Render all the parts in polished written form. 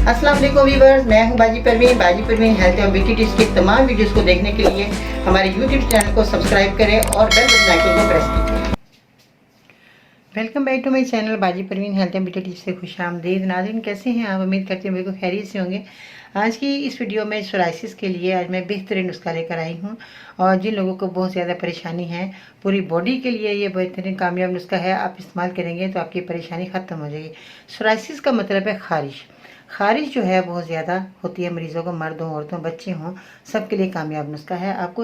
अस्सलाम वालेकुम व्यूअर्स, मैं हूं बाजी Parveen health and beauty tips के तमाम वीडियोस को देखने के लिए हमारे यूट्यूब चैनल को सब्सक्राइब करें और बेल बटन आइकन को प्रेस कीजिए। Welcome back to my channel Baji Parveen health and beauty tips से खुशामदीद। नाज़रीन, कैसे हैं आप? उम्मीद करती हूँ बिल्कुल खैरियत से होंगे। आज की इस वीडियो में सोराइसिस के लिए आज मैं बेहतरीन नुस्खा लेकर आई हूँ और जिन लोगों को बहुत ज़्यादा परेशानी है पूरी बॉडी के लिए ये बेहतरीन कामयाब नुस्खा है। आप इस्तेमाल करेंगे तो आपकी परेशानी ख़त्म हो जाएगी। सोराइसिस का मतलब है खारिश जो है बहुत ज़्यादा होती है मरीज़ों को, मर्द हों, औरतों, बच्चे हों, सबके लिए कामयाब नुस्खा है। आपको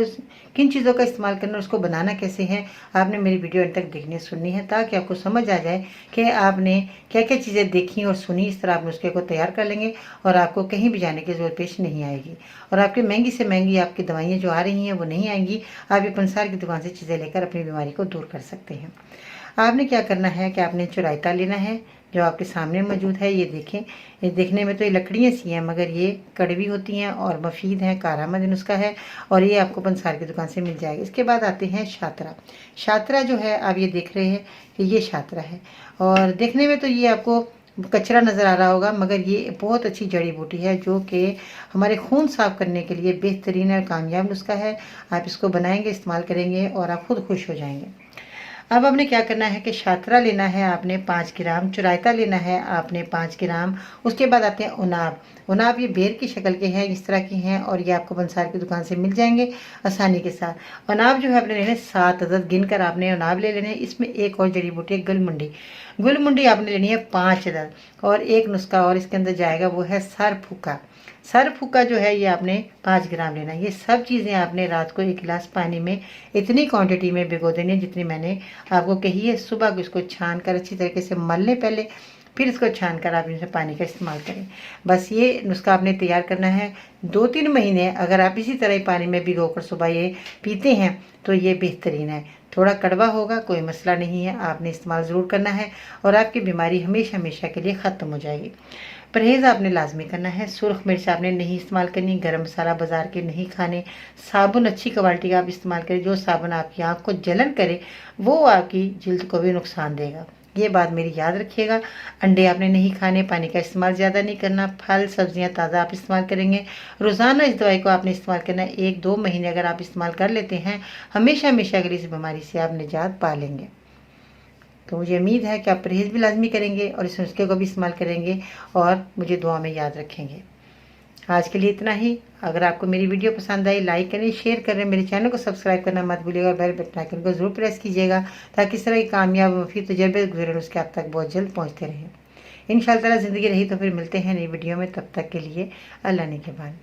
किन चीज़ों का इस्तेमाल करना, उसको बनाना कैसे है, आपने मेरी वीडियो अंत तक देखनी सुननी है ताकि आपको समझ आ जाए कि आपने क्या क्या चीज़ें देखी और सुनी। इस तरह आप नुस्खे को तैयार कर लेंगे और आपको कहीं भी जाने की ज़रूरत पेश नहीं आएगी और आपकी महंगी से महंगी आपकी दवाइयाँ जो आ रही हैं वो नहीं आएंगी। आप ये पंसार की दुकान से चीज़ें लेकर अपनी बीमारी को दूर कर सकते हैं। आपने क्या करना है कि आपने चुराइता लेना है जो आपके सामने मौजूद है। ये देखें, ये देखने में तो ये लकड़ियाँ सी हैं मगर ये कड़वी होती हैं और मफीद हैं, कारआमद नुस्खा है और ये आपको पंसार की दुकान से मिल जाएगा। इसके बाद आते हैं शातरा जो है आप ये देख रहे हैं कि ये शातरा है और देखने में तो ये आपको कचरा नज़र आ रहा होगा मगर ये बहुत अच्छी जड़ी बूटी है जो कि हमारे खून साफ करने के लिए बेहतरीन और कामयाब नुस्खा है। आप इसको बनाएंगे, इस्तेमाल करेंगे और आप खुद खुश हो जाएंगे। अब आपने क्या करना है कि शातरा लेना है आपने 5 ग्राम, चुराइता लेना है आपने 5 ग्राम। उसके बाद आते हैं उनाब ये बेर की शक्ल के हैं, इस तरह की हैं और ये आपको पंसार की दुकान से मिल जाएंगे आसानी के साथ। उनाब जो है आपने लेने 7 अदद गिन कर आपने उनाब ले लेने हैं। इसमें एक और जड़ी बूटी है गुलमुंडी आपने लेनी है 5 अदद और एक नुस्खा और इसके अंदर जाएगा वो है सर फूका जो है ये आपने 5 ग्राम लेना है। ये सब चीज़ें आपने रात को 1 गिलास पानी में इतनी क्वांटिटी में भिगो देनी है जितनी मैंने आपको कही है। सुबह को इसको छान कर अच्छी तरीके से मल लें पहले, फिर इसको छान कर आप इनसे पानी का इस्तेमाल करें। बस ये नुस्खा आपने तैयार करना है 2-3 महीने। अगर आप इसी तरह ही पानी में भिगो कर सुबह ये पीते हैं तो ये बेहतरीन है। थोड़ा कड़वा होगा, कोई मसला नहीं है, आपने इस्तेमाल ज़रूर करना है और आपकी बीमारी हमेशा के लिए ख़त्म हो जाएगी। परहेज़ आपने लाजमी करना है। सुर्ख मिर्च आपने नहीं इस्तेमाल करनी, गरम मसाला बाज़ार के नहीं खाने, साबुन अच्छी क्वालिटी का आप इस्तेमाल करें। जो साबुन आपकी आँख को जलन करे वो आपकी जिल्द को भी नुकसान देगा, ये बात मेरी याद रखिएगा। अंडे आपने नहीं खाने, पानी का इस्तेमाल ज़्यादा नहीं करना, फल सब्जियां ताज़ा आप इस्तेमाल करेंगे। रोज़ाना इस दवाई को आपने इस्तेमाल करना है। 1-2 महीने अगर आप इस्तेमाल कर लेते हैं हमेशा के लिए इस बीमारी से आप निजात पा लेंगे। तो मुझे उम्मीद है कि आप परहेज़ भी लाजमी करेंगे और इस नुस्खे को भी इस्तेमाल करेंगे और मुझे दुआ में याद रखेंगे। आज के लिए इतना ही। अगर आपको मेरी वीडियो पसंद आई लाइक करें, शेयर करें, मेरे चैनल को सब्सक्राइब करना मत भूलिएगा और बेल बटन आइकन को ज़रूर प्रेस कीजिएगा ताकि इस तरह की कामयाब मुफीद तजर्बे गुजरे नुस्खे आप तक बहुत जल्द पहुँचते रहें। इंशाअल्लाह ज़िंदगी रही तो फिर मिलते हैं नई वीडियो में। तब तक के लिए अल्लाह ने के बाद।